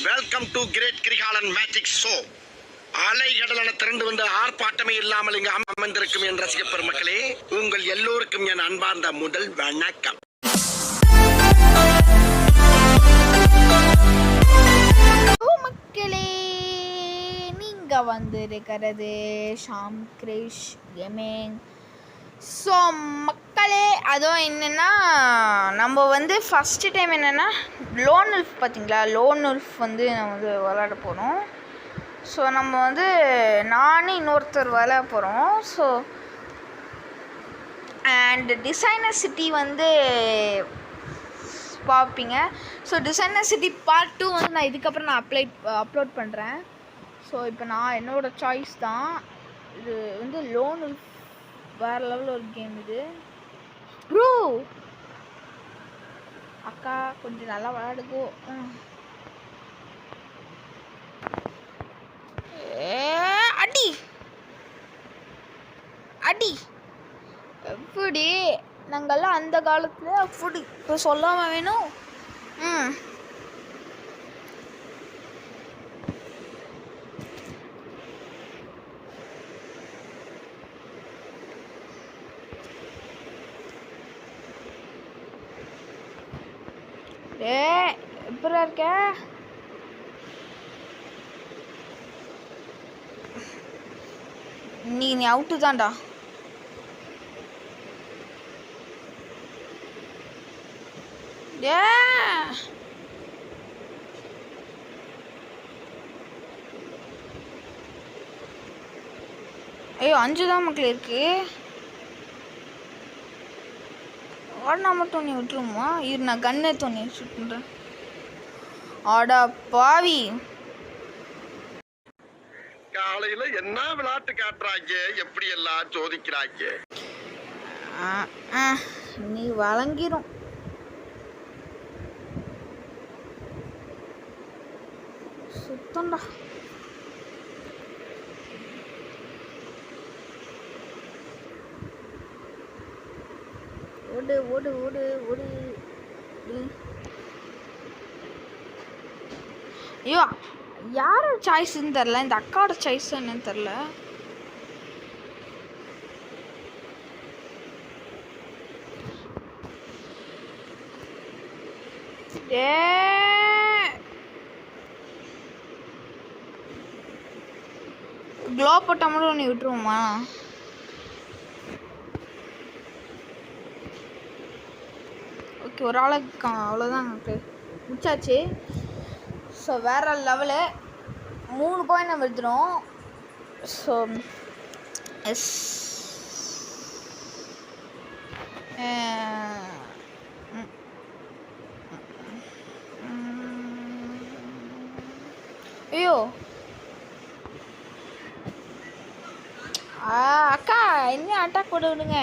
Welcome to great Kirikalan magic show. அலைகடலான திரண்டு வந்து ஆர்ப்பாட்டமே இல்லாமல் இங்கு அமர்ந்திருக்கும் என் ரசிக பெருமக்களே, உங்கள் எல்லோருக்கும் என் அன்பார்ந்த முதல் வணக்கம். மக்களே, நீங்க வந்திருக்கிறது ஷாம் கிரிஷ் கேமிங். ஸோ மக்களே, அதுவும் என்னென்னா நம்ம வந்து ஃபஸ்ட்டு டைம் என்னென்னா லோன் உல்ஃப் பார்த்தீங்களா, லோன் உல்ஃப் வந்து நம்ம வந்து விளையாட போகிறோம். ஸோ நம்ம வந்து நானும் இன்னொருத்தர் விளையாட போகிறோம். ஸோ அண்ட் டிசைனர் சிட்டி வந்து பார்ப்பீங்க. ஸோ டிசைனர் சிட்டி பார்ட் 2 வந்து நான் இதுக்கப்புறம் அப்லோட் பண்ணுறேன். ஸோ இப்போ நான் என்னோடய சாய்ஸ் தான். இது வந்து லோன் உல்ஃப் வேறு லெவலில் ஒரு கேம் இது. ப்ரோ அக்கா கொஞ்சம் நல்லா விளையாடுக்கோ. அடி அடி எப்படி நாங்கள்லாம் அந்த காலத்தில் அப்படி இப்போ சொல்லாமல் வேணும். எப்படா இருக்க? நீ அவுட்டு தான்டா. ஐயோ 5 தான் மக்கள் இருக்கு. ஆடனா மட்டும் நீ விட்டுருமா? இரு, நான் கண்ணை தோணி ஷூட் பண்ணுறேன். ஆடா பாவி, காலையில என்ன விளையாட்டு காட்டுறாங்க, எப்படி எல்லாம் சோதிக்கிறாங்க. நீ வழங்கிரும். சுத்தம்டா. ஓடு ஓடு ஓடு ஓடு. ஐயோ யாரோட சாய்ஸ்ன்னு தெரில, இந்த அக்காவோட சாய்ஸ் என்னன்னு தெரில. க்ளோ போட்ட மட்டும் நீ விட்டுருவோமா? ஓகே, ஒரு ஆளுக்கு அவ்வளோதான் முடிச்சாச்சு. ஸோ வேறு லெவலு 3 பாயிண்ட் நம்ம எடுத்துடும். ஸோ எஸ் ஐயோ அக்கா என்ன அட்டாக் போட்டு விடுங்க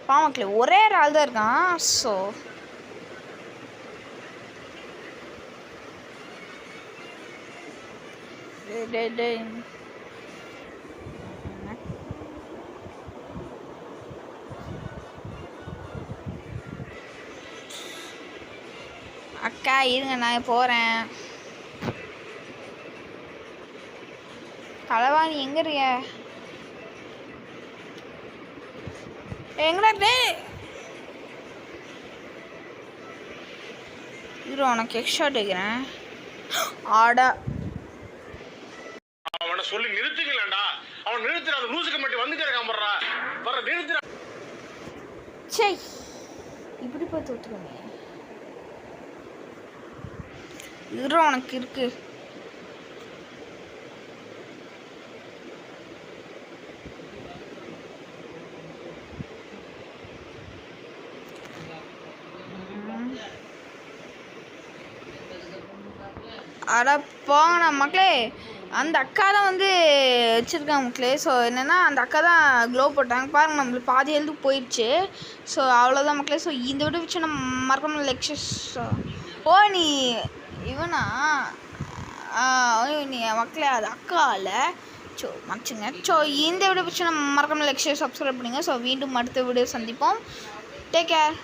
பாமக்களே. ஒரே ஆள் தான் இருக்கான். ஸோ அக்கா இருங்க, நான் போகிறேன். களவாணி எங்கே இருக்க? எங்கடா டே? இரு, உனக்கு எக்ஸ்ட்ரா வைக்கிறேன். ஆடா அவனை சொல்லி நிறுத்துங்களேன்டா. அவன் நிறுத்துற, அந்த லூசுக்கு மட்டும் வந்துட்டே இருக்கான். வர நிறுத்துற. சே, இப்படி போய் தோத்துக்கோங்க. இரு, உனக்கு இருக்கு. அட போங்கண்ணா மக்களே, அந்த அக்கா தான் வந்து வச்சுருக்காங்க மக்களே. ஸோ என்னென்னா அந்த அக்கா தான் க்ளோ போட்டாங்க பாருங்கள், நம்மளுக்கு பாதி ஹெல்த்து போயிடுச்சு. ஸோ அவ்வளோதான் மக்களே. ஸோ இந்த வீடியோ வச்சு நம்ம மறக்காம லெக்சர்ஸ். ஓ நீ இவனா? நீ மக்களே அது அக்கா இல்லை. ஸோ மச்சுங்க. ஸோ இந்த வீடியோ வச்சு நம்ம மறக்காம லெக்சர் சப்ஸ்கிரைப் பண்ணுங்கள். ஸோ மீண்டும் அடுத்த வீடியோ சந்திப்போம். Take care.